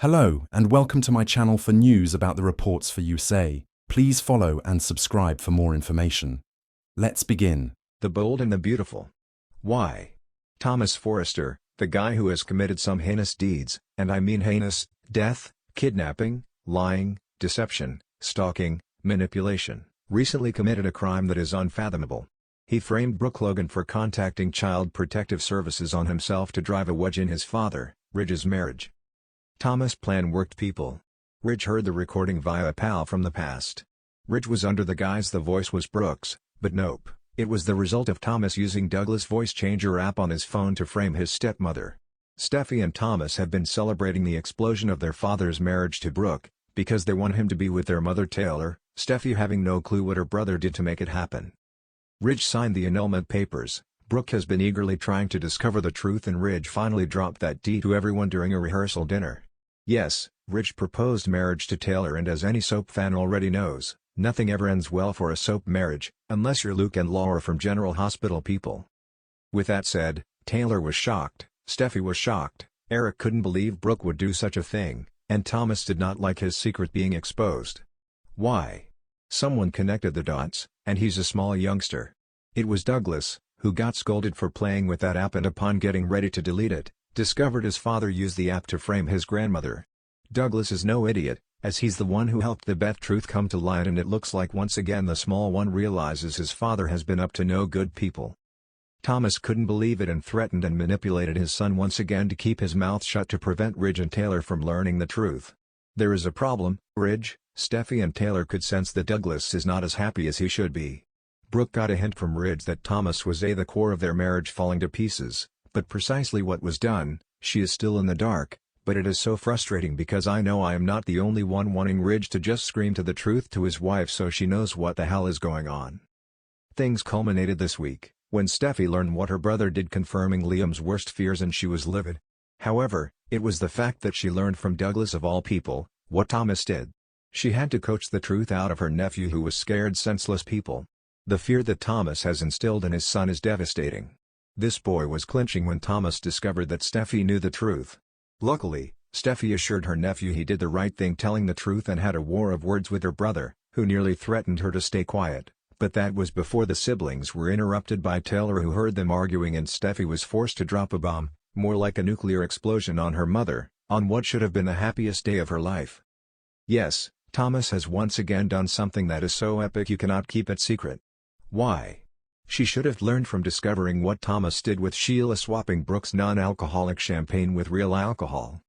Hello, and welcome to my channel for news about the reports for USA. Please follow and subscribe for more information. Let's begin. The Bold and the Beautiful. Why? Thomas Forrester, the guy who has committed some heinous deeds, and I mean heinous, death, kidnapping, lying, deception, stalking, manipulation, recently committed a crime that is unfathomable. He framed Brooke Logan for contacting Child Protective Services on himself to drive a wedge in his father, Ridge's marriage. Thomas' plan worked, people. Ridge heard the recording via a pal from the past. Ridge was under the guise the voice was Brooke's, but nope, it was the result of Thomas using Douglas' voice changer app on his phone to frame his stepmother. Steffi and Thomas have been celebrating the explosion of their father's marriage to Brooke, because they want him to be with their mother Taylor, Steffi having no clue what her brother did to make it happen. Ridge signed the annulment papers. Brooke has been eagerly trying to discover the truth, and Ridge finally dropped that D to everyone during a rehearsal dinner. Yes, Ridge proposed marriage to Taylor, and as any soap fan already knows, nothing ever ends well for a soap marriage, unless you're Luke and Laura from General Hospital, people. With that said, Taylor was shocked, Steffi was shocked, Eric couldn't believe Brooke would do such a thing, and Thomas did not like his secret being exposed. Why? Someone connected the dots, and he's a small youngster. It was Douglas, who got scolded for playing with that app, and upon getting ready to delete it, discovered his father used the app to frame his grandmother. Douglas is no idiot, as he's the one who helped the Beth truth come to light, and it looks like once again the small one realizes his father has been up to no good, people. Thomas couldn't believe it and threatened and manipulated his son once again to keep his mouth shut to prevent Ridge and Taylor from learning the truth. There is a problem. Ridge, Steffi and Taylor could sense that Douglas is not as happy as he should be. Brooke got a hint from Ridge that Thomas was the core of their marriage falling to pieces, but precisely what was done, she is still in the dark, but it is so frustrating because I know I am not the only one wanting Ridge to just scream to the truth to his wife so she knows what the hell is going on. Things culminated this week, when Steffi learned what her brother did, confirming Liam's worst fears, and she was livid. However, it was the fact that she learned from Douglas of all people, what Thomas did. She had to coax the truth out of her nephew, who was scared senseless, people. The fear that Thomas has instilled in his son is devastating. This boy was clinching when Thomas discovered that Steffi knew the truth. Luckily, Steffi assured her nephew he did the right thing, telling the truth, and had a war of words with her brother, who nearly threatened her to stay quiet, but that was before the siblings were interrupted by Taylor, who heard them arguing, and Steffi was forced to drop a bomb, more like a nuclear explosion, on her mother, on what should have been the happiest day of her life. Yes, Thomas has once again done something that is so epic you cannot keep it secret. Why? She should have learned from discovering what Thomas did with Sheila, swapping Brooke's non-alcoholic champagne with real alcohol.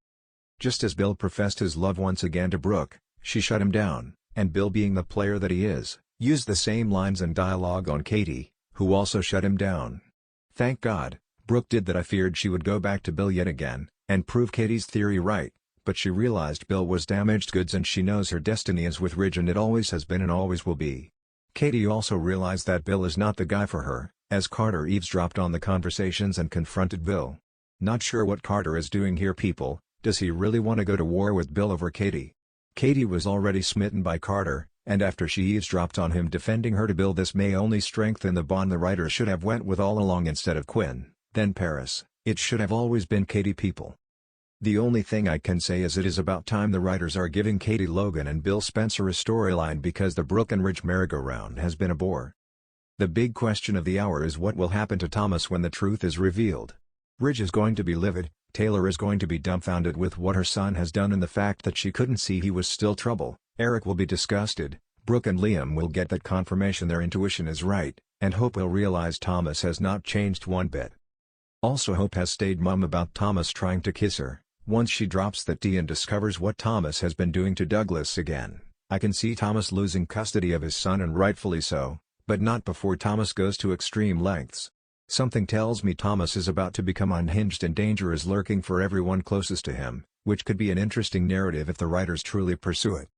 Just as Bill professed his love once again to Brooke, she shut him down, and Bill, being the player that he is, used the same lines and dialogue on Katie, who also shut him down. Thank God, Brooke did that. I feared she would go back to Bill yet again, and prove Katie's theory right, but she realized Bill was damaged goods, and she knows her destiny is with Ridge, and it always has been and always will be. Katie also realized that Bill is not the guy for her, as Carter eavesdropped on the conversations and confronted Bill. Not sure what Carter is doing here, people. Does he really want to go to war with Bill over Katie? Katie was already smitten by Carter, and after she eavesdropped on him defending her to Bill, this may only strengthen the bond the writers should have went with all along. Instead of Quinn, then Paris, it should have always been Katie, people. The only thing I can say is it is about time the writers are giving Katie Logan and Bill Spencer a storyline, because the Brooke and Ridge merry-go-round has been a bore. The big question of the hour is what will happen to Thomas when the truth is revealed. Ridge is going to be livid, Taylor is going to be dumbfounded with what her son has done and the fact that she couldn't see he was still trouble, Eric will be disgusted, Brooke and Liam will get that confirmation their intuition is right, and Hope will realize Thomas has not changed one bit. Also, Hope has stayed mum about Thomas trying to kiss her. Once she drops that D and discovers what Thomas has been doing to Douglas again, I can see Thomas losing custody of his son, and rightfully so, but not before Thomas goes to extreme lengths. Something tells me Thomas is about to become unhinged, and danger is lurking for everyone closest to him, which could be an interesting narrative if the writers truly pursue it.